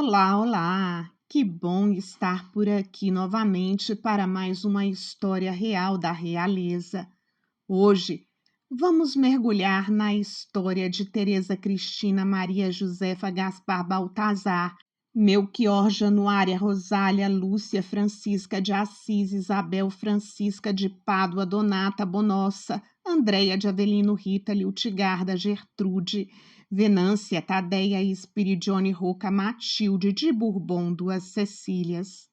Olá, olá! Que bom estar por aqui novamente para mais uma história real da realeza. Hoje vamos mergulhar na história de Teresa Cristina Maria Josefa Gaspar Baltazar, Melchior Januária Rosália Lúcia Francisca de Assis Isabel Francisca de Pádua Donata Bonossa Andréia de Avelino Rita Liutgarda Gertrude Venância Tadeia Espiridione Roca Matilde de Bourbon Duas Cecílias,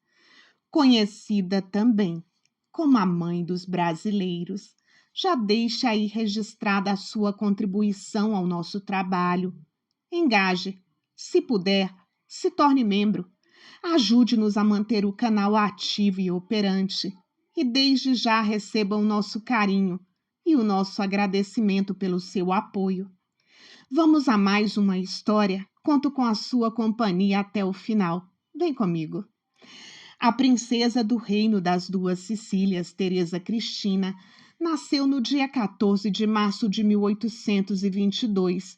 conhecida também como a mãe dos brasileiros. Já deixa aí registrada a sua contribuição ao nosso trabalho. Engaje, se puder, se torne membro. Ajude-nos a manter o canal ativo e operante. E desde já receba o nosso carinho e o nosso agradecimento pelo seu apoio. Vamos a mais uma história? Conto com a sua companhia até o final. Vem comigo. A princesa do Reino das Duas Sicílias, Teresa Cristina, nasceu no dia 14 de março de 1822,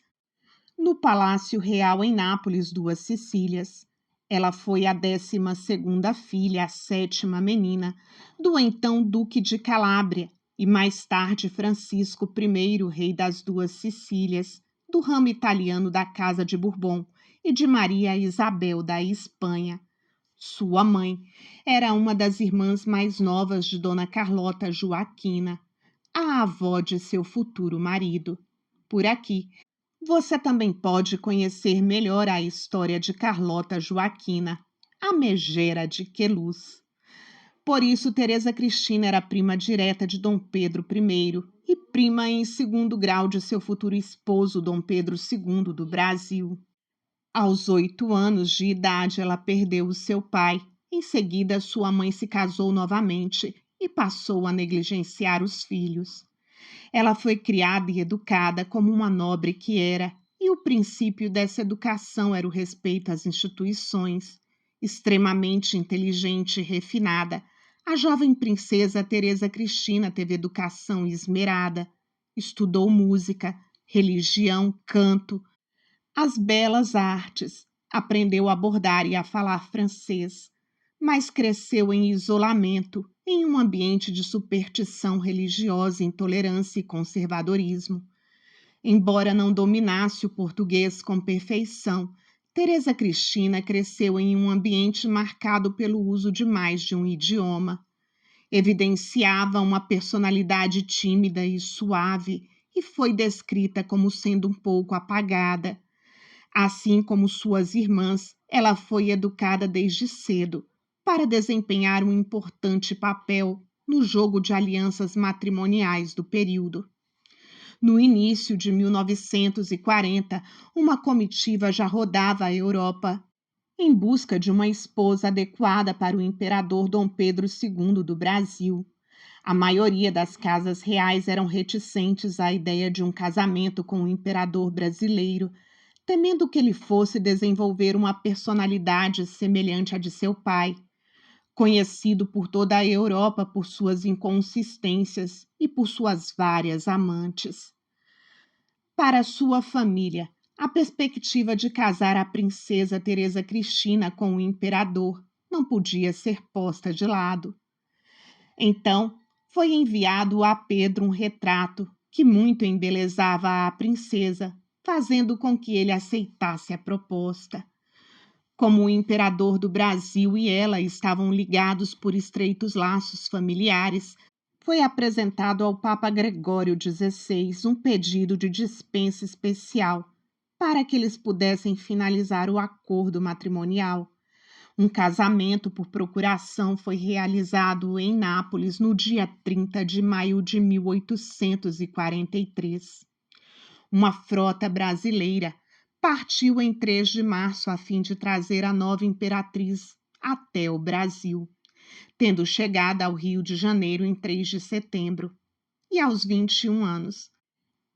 no Palácio Real em Nápoles, Duas Sicílias. Ela foi a 12ª filha, a 7ª menina, do então Duque de Calábria e mais tarde Francisco I, rei das Duas Sicílias, do ramo italiano da Casa de Bourbon e de Maria Isabel da Espanha. Sua mãe era uma das irmãs mais novas de Dona Carlota Joaquina, a avó de seu futuro marido. Por aqui, você também pode conhecer melhor a história de Carlota Joaquina, a megera de Queluz. Por isso, Teresa Cristina era prima direta de Dom Pedro I e prima em segundo grau de seu futuro esposo, Dom Pedro II do Brasil. Aos 8 anos de idade, ela perdeu o seu pai. Em seguida, sua mãe se casou novamente e passou a negligenciar os filhos. Ela foi criada e educada como uma nobre que era, e o princípio dessa educação era o respeito às instituições. Extremamente inteligente e refinada, a jovem princesa Teresa Cristina teve educação esmerada, estudou música, religião, canto, as belas artes, aprendeu a bordar e a falar francês, mas cresceu em isolamento, em um ambiente de superstição religiosa, intolerância e conservadorismo. Embora não dominasse o português com perfeição, Teresa Cristina cresceu em um ambiente marcado pelo uso de mais de um idioma. Evidenciava uma personalidade tímida e suave e foi descrita como sendo um pouco apagada. Assim como suas irmãs, ela foi educada desde cedo para desempenhar um importante papel no jogo de alianças matrimoniais do período. No início de 1940, uma comitiva já rodava a Europa em busca de uma esposa adequada para o imperador Dom Pedro II do Brasil. A maioria das casas reais eram reticentes à ideia de um casamento com o imperador brasileiro, temendo que ele fosse desenvolver uma personalidade semelhante à de seu pai, conhecido por toda a Europa por suas inconsistências e por suas várias amantes. Para sua família, a perspectiva de casar a princesa Teresa Cristina com o imperador não podia ser posta de lado. Então, foi enviado a Pedro um retrato que muito embelezava a princesa, fazendo com que ele aceitasse a proposta. Como o imperador do Brasil e ela estavam ligados por estreitos laços familiares, foi apresentado ao Papa Gregório XVI um pedido de dispensa especial para que eles pudessem finalizar o acordo matrimonial. Um casamento por procuração foi realizado em Nápoles no dia 30 de maio de 1843. Uma frota brasileira partiu em 3 de março a fim de trazer a nova imperatriz até o Brasil, tendo chegado ao Rio de Janeiro em 3 de setembro. E aos 21 anos,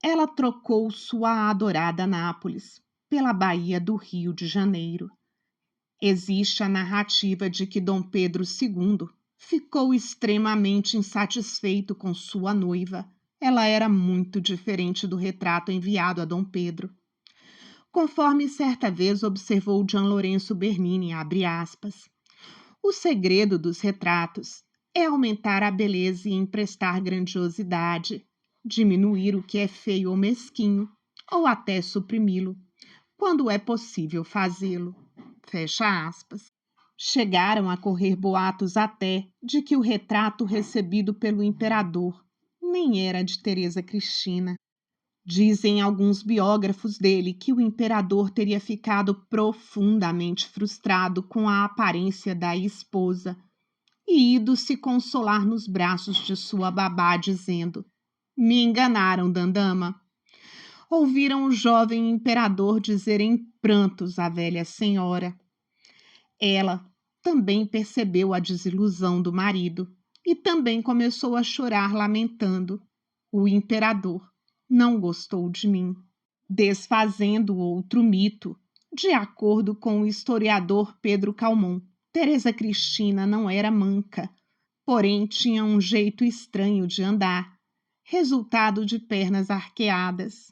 ela trocou sua adorada Nápoles pela Baía do Rio de Janeiro. Existe a narrativa de que Dom Pedro II ficou extremamente insatisfeito com sua noiva. Ela era muito diferente do retrato enviado a Dom Pedro. Conforme certa vez observou Gian Lorenzo Bernini, abre aspas, o segredo dos retratos é aumentar a beleza e emprestar grandiosidade, diminuir o que é feio ou mesquinho, ou até suprimi-lo, quando é possível fazê-lo. Fecha aspas. Chegaram a correr boatos até de que o retrato recebido pelo imperador nem era de Teresa Cristina. Dizem alguns biógrafos dele que o imperador teria ficado profundamente frustrado com a aparência da esposa e ido se consolar nos braços de sua babá, dizendo: me enganaram, Dandama. Ouviram o jovem imperador dizer em prantos à velha senhora. Ela também percebeu a desilusão do marido e também começou a chorar, lamentando: o imperador não gostou de mim. Desfazendo outro mito, de acordo com o historiador Pedro Calmon, Teresa Cristina não era manca, porém tinha um jeito estranho de andar, resultado de pernas arqueadas.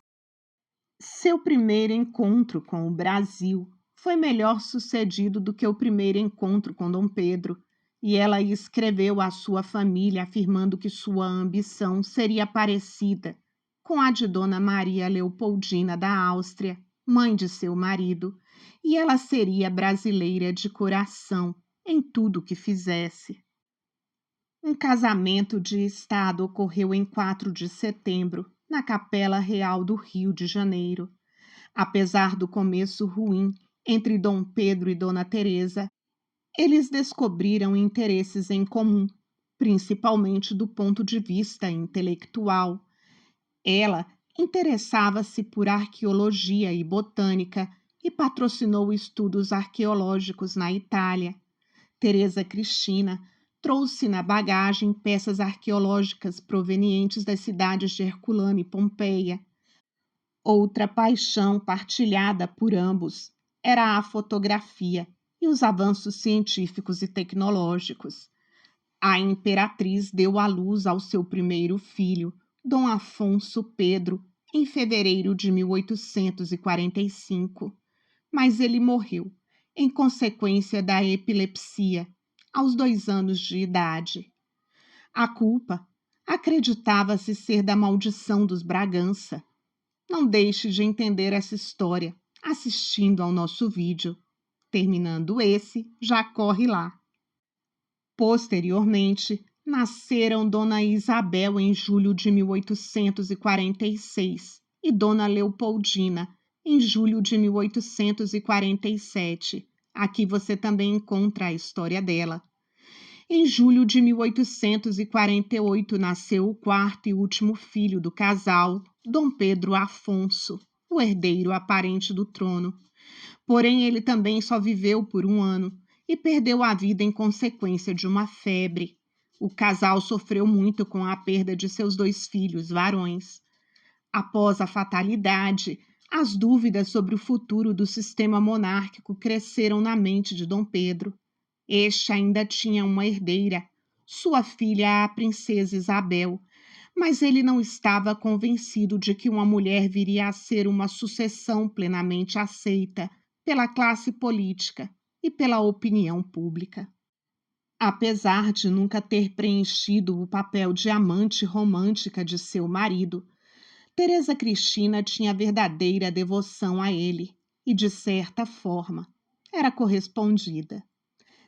Seu primeiro encontro com o Brasil foi melhor sucedido do que o primeiro encontro com Dom Pedro, e ela escreveu à sua família afirmando que sua ambição seria parecida com a de Dona Maria Leopoldina da Áustria, mãe de seu marido, e ela seria brasileira de coração em tudo o que fizesse. Um casamento de Estado ocorreu em 4 de setembro, na Capela Real do Rio de Janeiro. Apesar do começo ruim entre Dom Pedro e Dona Teresa, eles descobriram interesses em comum, principalmente do ponto de vista intelectual. Ela interessava-se por arqueologia e botânica e patrocinou estudos arqueológicos na Itália. Teresa Cristina trouxe na bagagem peças arqueológicas provenientes das cidades de Herculano e Pompeia. Outra paixão partilhada por ambos era a fotografia e os avanços científicos e tecnológicos. A imperatriz deu à luz ao seu primeiro filho, Dom Afonso Pedro, em fevereiro de 1845, mas ele morreu em consequência da epilepsia, aos 2 anos de idade. A culpa acreditava-se ser da maldição dos Bragança. Não deixe de entender essa história assistindo ao nosso vídeo. Terminando esse, já corre lá. Posteriormente, nasceram Dona Isabel em julho de 1846 e Dona Leopoldina em julho de 1847. Aqui você também encontra a história dela. Em julho de 1848 nasceu o 4º e último filho do casal, Dom Pedro Afonso, o herdeiro aparente do trono. Porém, ele também só viveu por 1 ano e perdeu a vida em consequência de uma febre. O casal sofreu muito com a perda de seus 2 filhos varões. Após a fatalidade, as dúvidas sobre o futuro do sistema monárquico cresceram na mente de Dom Pedro. Este ainda tinha uma herdeira, sua filha, a princesa Isabel, mas ele não estava convencido de que uma mulher viria a ser uma sucessão plenamente aceita pela classe política e pela opinião pública. Apesar de nunca ter preenchido o papel de amante romântica de seu marido, Teresa Cristina tinha verdadeira devoção a ele e, de certa forma, era correspondida.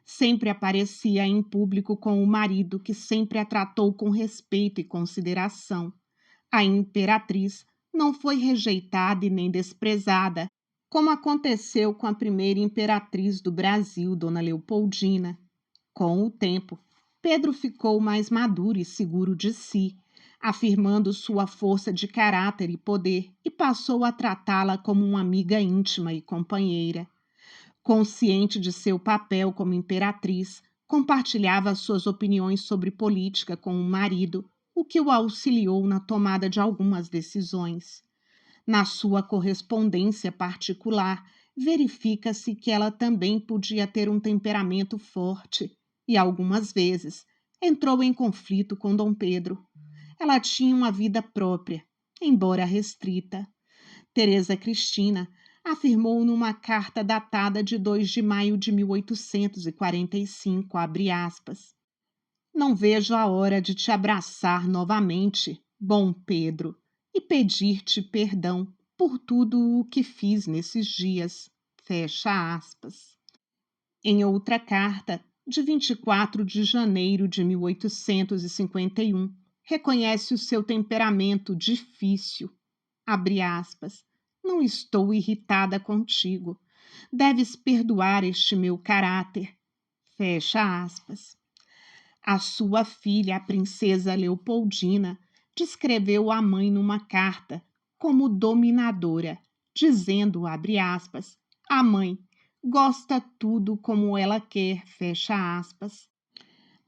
Sempre aparecia em público com o marido, que sempre a tratou com respeito e consideração. A imperatriz não foi rejeitada e nem desprezada, como aconteceu com a primeira imperatriz do Brasil, Dona Leopoldina. Com o tempo, Pedro ficou mais maduro e seguro de si, afirmando sua força de caráter e poder, e passou a tratá-la como uma amiga íntima e companheira. Consciente de seu papel como imperatriz, compartilhava suas opiniões sobre política com o marido, o que o auxiliou na tomada de algumas decisões. Na sua correspondência particular, verifica-se que ela também podia ter um temperamento forte e, algumas vezes, entrou em conflito com Dom Pedro. Ela tinha uma vida própria, embora restrita. Teresa Cristina afirmou numa carta datada de 2 de maio de 1845, abre aspas, não vejo a hora de te abraçar novamente, bom Pedro, e pedir-te perdão por tudo o que fiz nesses dias, fecha aspas. Em outra carta, de 24 de janeiro de 1851, reconhece o seu temperamento difícil, abre aspas, não estou irritada contigo, deves perdoar este meu caráter, fecha aspas. A sua filha, a princesa Leopoldina, descreveu a mãe numa carta como dominadora, dizendo, abre aspas, a mãe gosta tudo como ela quer, fecha aspas.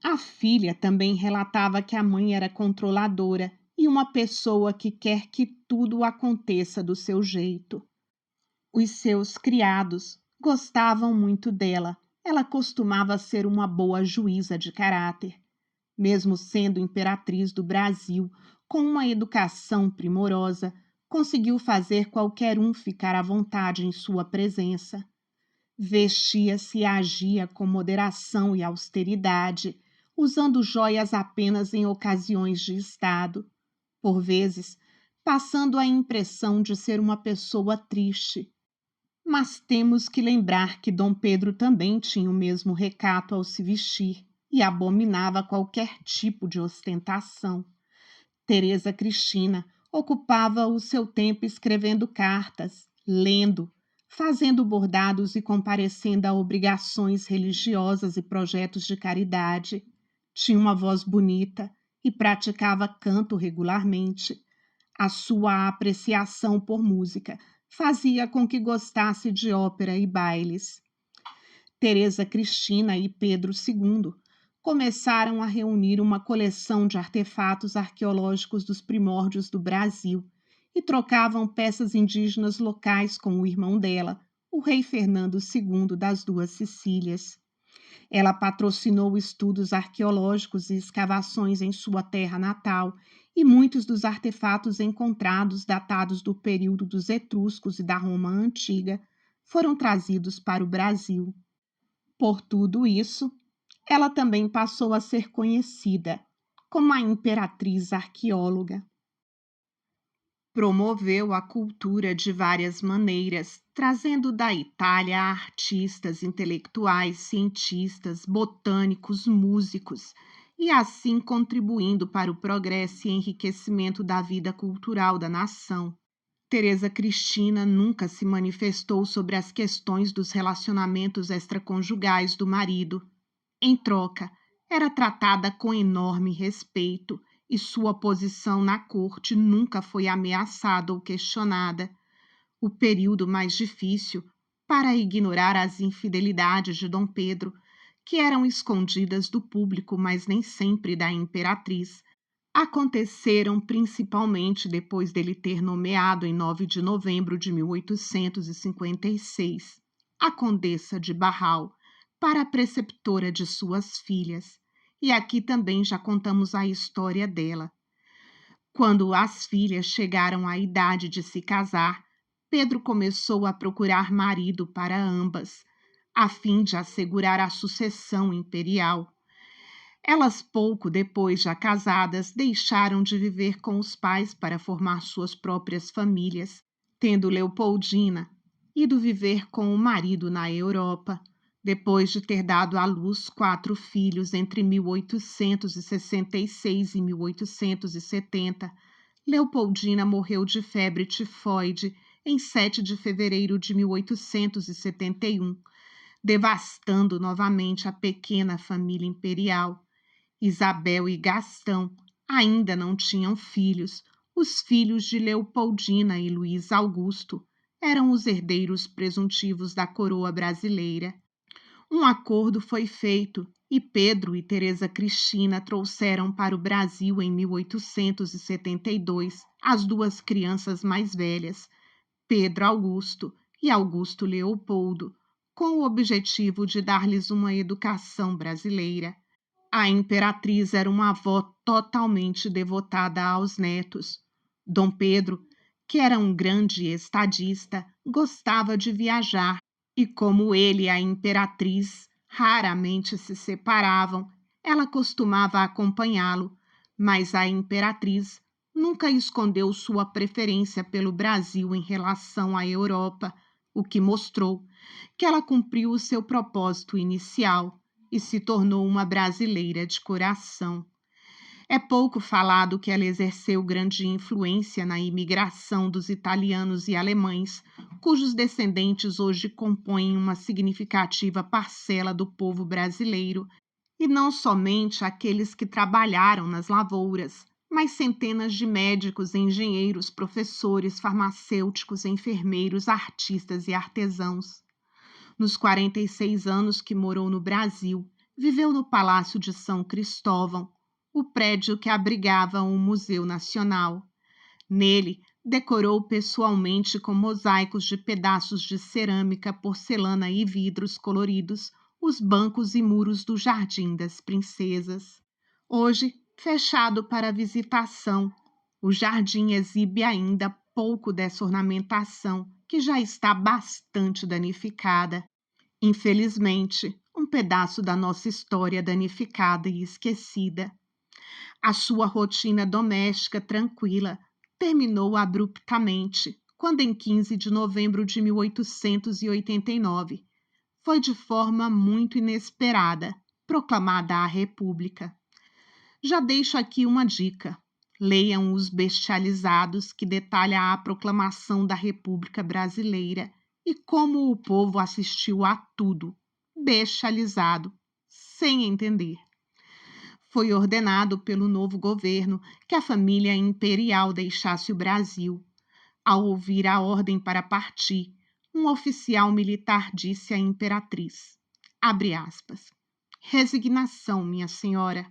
A filha também relatava que a mãe era controladora e uma pessoa que quer que tudo aconteça do seu jeito. Os seus criados gostavam muito dela. Ela costumava ser uma boa juíza de caráter. Mesmo sendo imperatriz do Brasil, com uma educação primorosa, conseguiu fazer qualquer um ficar à vontade em sua presença. Vestia-se e agia com moderação e austeridade, usando joias apenas em ocasiões de estado, por vezes passando a impressão de ser uma pessoa triste. Mas temos que lembrar que Dom Pedro também tinha o mesmo recato ao se vestir e abominava qualquer tipo de ostentação. Teresa Cristina ocupava o seu tempo escrevendo cartas, lendo, fazendo bordados e comparecendo a obrigações religiosas e projetos de caridade. Tinha uma voz bonita e praticava canto regularmente. A sua apreciação por música fazia com que gostasse de ópera e bailes. Teresa Cristina e Pedro II começaram a reunir uma coleção de artefatos arqueológicos dos primórdios do Brasil e trocavam peças indígenas locais com o irmão dela, o rei Fernando II das Duas Sicílias. Ela patrocinou estudos arqueológicos e escavações em sua terra natal e muitos dos artefatos encontrados, datados do período dos etruscos e da Roma antiga, foram trazidos para o Brasil. Por tudo isso, ela também passou a ser conhecida como a imperatriz arqueóloga. Promoveu a cultura de várias maneiras, trazendo da Itália artistas, intelectuais, cientistas, botânicos, músicos, e assim contribuindo para o progresso e enriquecimento da vida cultural da nação. Teresa Cristina nunca se manifestou sobre as questões dos relacionamentos extraconjugais do marido. Em troca, era tratada com enorme respeito e sua posição na corte nunca foi ameaçada ou questionada. O período mais difícil, para ignorar as infidelidades de Dom Pedro, que eram escondidas do público, mas nem sempre da imperatriz, aconteceram principalmente depois dele ter nomeado, em 9 de novembro de 1856, a Condessa de Barral para a preceptora de suas filhas. E aqui também já contamos a história dela. Quando as filhas chegaram à idade de se casar, Pedro começou a procurar marido para ambas, a fim de assegurar a sucessão imperial. Elas, pouco depois já casadas, deixaram de viver com os pais para formar suas próprias famílias, tendo Leopoldina ido viver com o marido na Europa. Depois de ter dado à luz 4 filhos entre 1866 e 1870, Leopoldina morreu de febre tifoide em 7 de fevereiro de 1871, devastando novamente a pequena família imperial. Isabel e Gastão ainda não tinham filhos. Os filhos de Leopoldina e Luís Augusto eram os herdeiros presuntivos da coroa brasileira. Um acordo foi feito e Pedro e Teresa Cristina trouxeram para o Brasil em 1872 as 2 crianças mais velhas, Pedro Augusto e Augusto Leopoldo, com o objetivo de dar-lhes uma educação brasileira. A imperatriz era uma avó totalmente devotada aos netos. Dom Pedro, que era um grande estadista, gostava de viajar e, como ele e a imperatriz raramente se separavam, ela costumava acompanhá-lo, mas a imperatriz nunca escondeu sua preferência pelo Brasil em relação à Europa, o que mostrou que ela cumpriu o seu propósito inicial e se tornou uma brasileira de coração. É pouco falado que ela exerceu grande influência na imigração dos italianos e alemães, cujos descendentes hoje compõem uma significativa parcela do povo brasileiro, e não somente aqueles que trabalharam nas lavouras, mas centenas de médicos, engenheiros, professores, farmacêuticos, enfermeiros, artistas e artesãos. Nos 46 anos que morou no Brasil, viveu no Palácio de São Cristóvão, o prédio que abrigava um museu nacional. Nele, decorou pessoalmente com mosaicos de pedaços de cerâmica, porcelana e vidros coloridos os bancos e muros do Jardim das Princesas. Hoje, fechado para visitação, o jardim exibe ainda pouco dessa ornamentação, que já está bastante danificada. Infelizmente, um pedaço da nossa história danificada e esquecida. A sua rotina doméstica tranquila terminou abruptamente quando, em 15 de novembro de 1889, foi de forma muito inesperada proclamada a República. Já deixo aqui uma dica. Leiam Os Bestializados, que detalha a proclamação da República Brasileira e como o povo assistiu a tudo, bestializado, sem entender. Foi ordenado pelo novo governo que a família imperial deixasse o Brasil. Ao ouvir a ordem para partir, um oficial militar disse à imperatriz, abre aspas, resignação, minha senhora.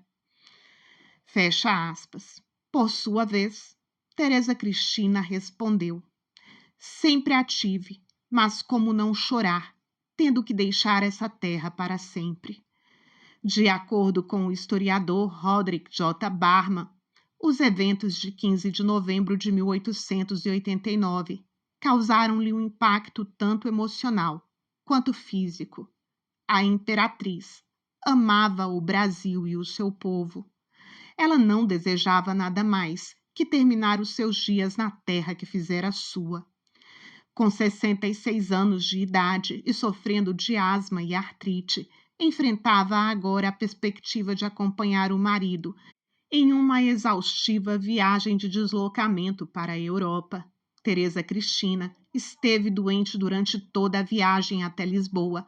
Fecha aspas. Por sua vez, Teresa Cristina respondeu, sempre a tive, mas como não chorar, tendo que deixar essa terra para sempre. De acordo com o historiador Roderick J. Barman, os eventos de 15 de novembro de 1889 causaram-lhe um impacto tanto emocional quanto físico. A imperatriz amava o Brasil e o seu povo. Ela não desejava nada mais que terminar os seus dias na terra que fizera sua. Com 66 anos de idade e sofrendo de asma e artrite, enfrentava agora a perspectiva de acompanhar o marido em uma exaustiva viagem de deslocamento para a Europa. Teresa Cristina esteve doente durante toda a viagem até Lisboa,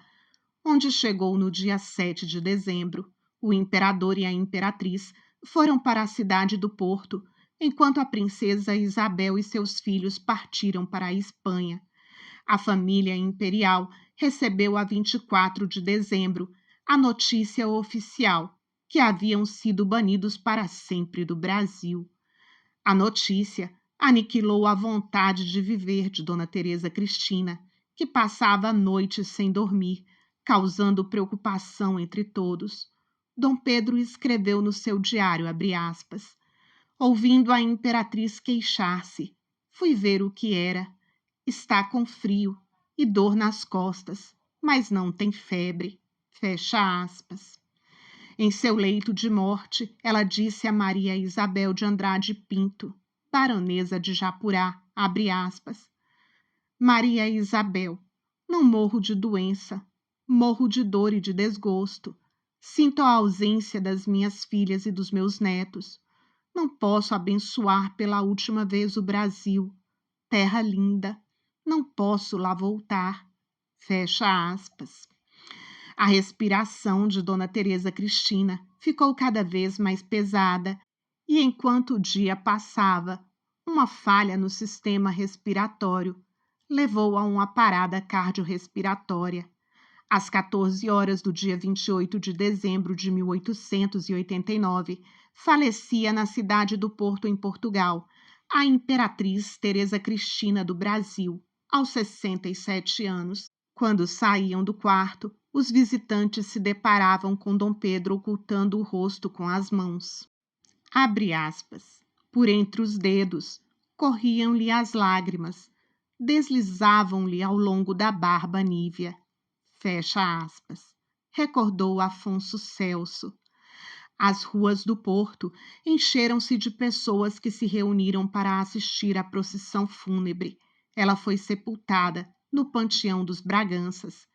onde chegou no dia 7 de dezembro. O imperador e a imperatriz foram para a cidade do Porto, enquanto a princesa Isabel e seus filhos partiram para a Espanha. A família imperial recebeu a 24 de dezembro a notícia oficial que haviam sido banidos para sempre do Brasil. A notícia aniquilou a vontade de viver de Dona Teresa Cristina, que passava a noite sem dormir, causando preocupação entre todos. Dom Pedro escreveu no seu diário, abre aspas, ouvindo a imperatriz queixar-se, fui ver o que era. Está com frio e dor nas costas, mas não tem febre. Fecha aspas. Em seu leito de morte, ela disse a Maria Isabel de Andrade Pinto, baronesa de Japurá, abre aspas, Maria Isabel, não morro de doença, morro de dor e de desgosto. Sinto a ausência das minhas filhas e dos meus netos. Não posso abençoar pela última vez o Brasil, terra linda. Não posso lá voltar. Fecha aspas. A respiração de Dona Teresa Cristina ficou cada vez mais pesada e, enquanto o dia passava, uma falha no sistema respiratório levou a uma parada cardiorrespiratória. Às 14 horas do dia 28 de dezembro de 1889, falecia na cidade do Porto, em Portugal, a imperatriz Teresa Cristina do Brasil, aos 67 anos. Quando saíam do quarto, os visitantes se deparavam com Dom Pedro ocultando o rosto com as mãos. Abre aspas. Por entre os dedos corriam-lhe as lágrimas. deslizavam-lhe ao longo da barba nívea. Fecha aspas. Recordou Afonso Celso. As ruas do Porto encheram-se de pessoas que se reuniram para assistir à procissão fúnebre. Ela foi sepultada no Panteão dos Braganças.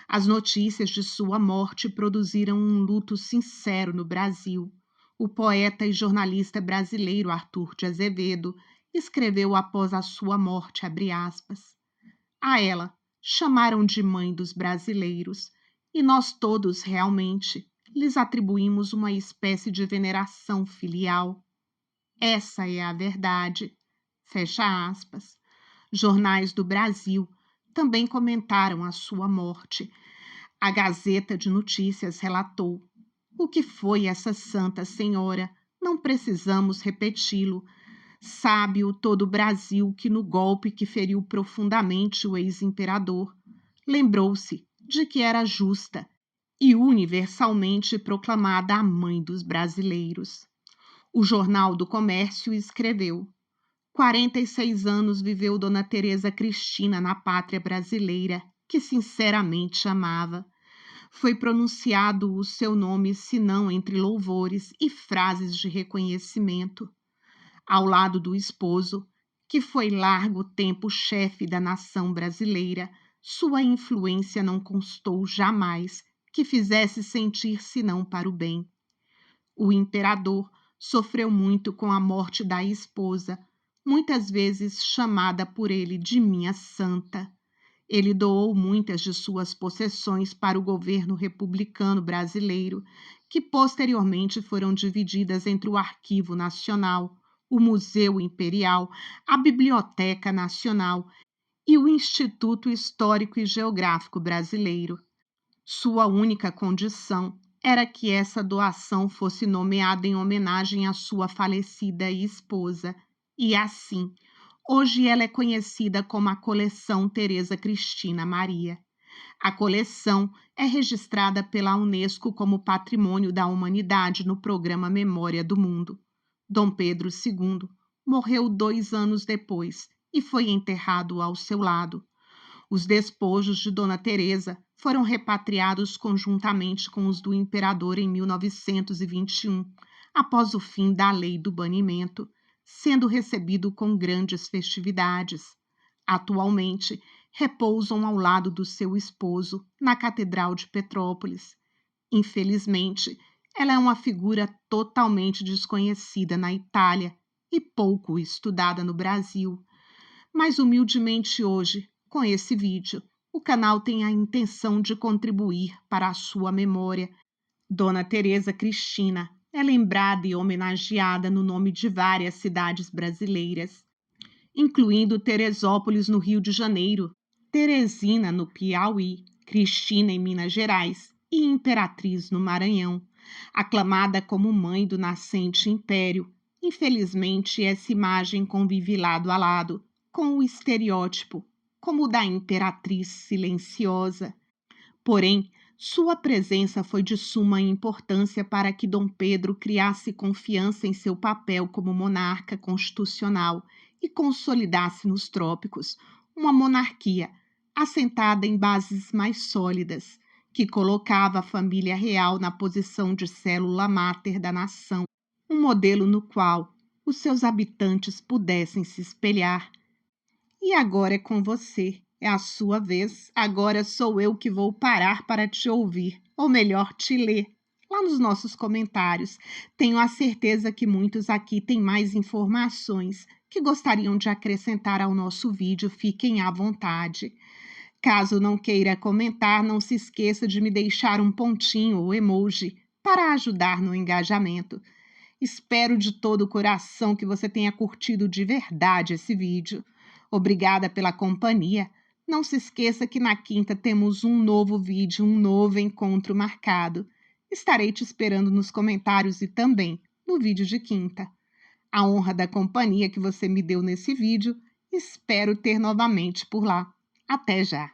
As notícias de sua morte produziram um luto sincero no Brasil. O poeta e jornalista brasileiro Arthur de Azevedo escreveu após a sua morte, abre aspas, a ela chamaram de mãe dos brasileiros, e nós todos realmente lhes atribuímos uma espécie de veneração filial. Essa é a verdade. Fecha aspas. Jornais do Brasil também comentaram a sua morte. A Gazeta de Notícias relatou: o que foi essa Santa Senhora? Não precisamos repeti-lo. Sabe-o todo o Brasil que no golpe que feriu profundamente o ex-imperador, lembrou-se de que era justa e universalmente proclamada a mãe dos brasileiros. O Jornal do Comércio escreveu: 46 anos viveu Dona Teresa Cristina na pátria brasileira, que sinceramente amava. Foi pronunciado o seu nome, senão entre louvores e frases de reconhecimento. Ao lado do esposo, que foi largo tempo chefe da nação brasileira, sua influência não constou jamais que fizesse sentir senão para o bem. O imperador sofreu muito com a morte da esposa, muitas vezes chamada por ele de minha santa. Ele doou muitas de suas possessões para o governo republicano brasileiro, que posteriormente foram divididas entre o Arquivo Nacional, o Museu Imperial, a Biblioteca Nacional e o Instituto Histórico e Geográfico Brasileiro. Sua única condição era que essa doação fosse nomeada em homenagem à sua falecida esposa, e assim, hoje ela é conhecida como a Coleção Teresa Cristina Maria. A coleção é registrada pela Unesco como Patrimônio da Humanidade no programa Memória do Mundo. Dom Pedro II morreu 2 anos depois e foi enterrado ao seu lado. Os despojos de Dona Teresa foram repatriados conjuntamente com os do imperador em 1921, após o fim da Lei do Banimento, sendo recebido com grandes festividades. Atualmente, repousam ao lado do seu esposo na Catedral de Petrópolis. Infelizmente, ela é uma figura totalmente desconhecida na Itália e pouco estudada no Brasil. Mas humildemente hoje, com esse vídeo, o canal tem a intenção de contribuir para a sua memória. Dona Teresa Cristina é lembrada e homenageada no nome de várias cidades brasileiras, incluindo Teresópolis, no Rio de Janeiro, Teresina, no Piauí, Cristina, em Minas Gerais, e Imperatriz, no Maranhão. Aclamada como mãe do nascente império, infelizmente essa imagem convive lado a lado com o estereótipo, como o da imperatriz silenciosa. Porém, sua presença foi de suma importância para que Dom Pedro criasse confiança em seu papel como monarca constitucional e consolidasse nos trópicos uma monarquia assentada em bases mais sólidas, que colocava a família real na posição de célula máter da nação, um modelo no qual os seus habitantes pudessem se espelhar. E agora é com você, é a sua vez. Agora sou eu que vou parar para te ouvir, ou melhor, te ler, lá nos nossos comentários. Tenho a certeza que muitos aqui têm mais informações que gostariam de acrescentar ao nosso vídeo. Fiquem à vontade. Caso não queira comentar, não se esqueça de me deixar um pontinho ou emoji para ajudar no engajamento. Espero de todo o coração que você tenha curtido de verdade esse vídeo. Obrigada pela companhia. Não se esqueça que na quinta temos um novo vídeo, um novo encontro marcado. Estarei te esperando nos comentários e também no vídeo de quinta. A honra da companhia que você me deu nesse vídeo, espero ter novamente por lá. Até já!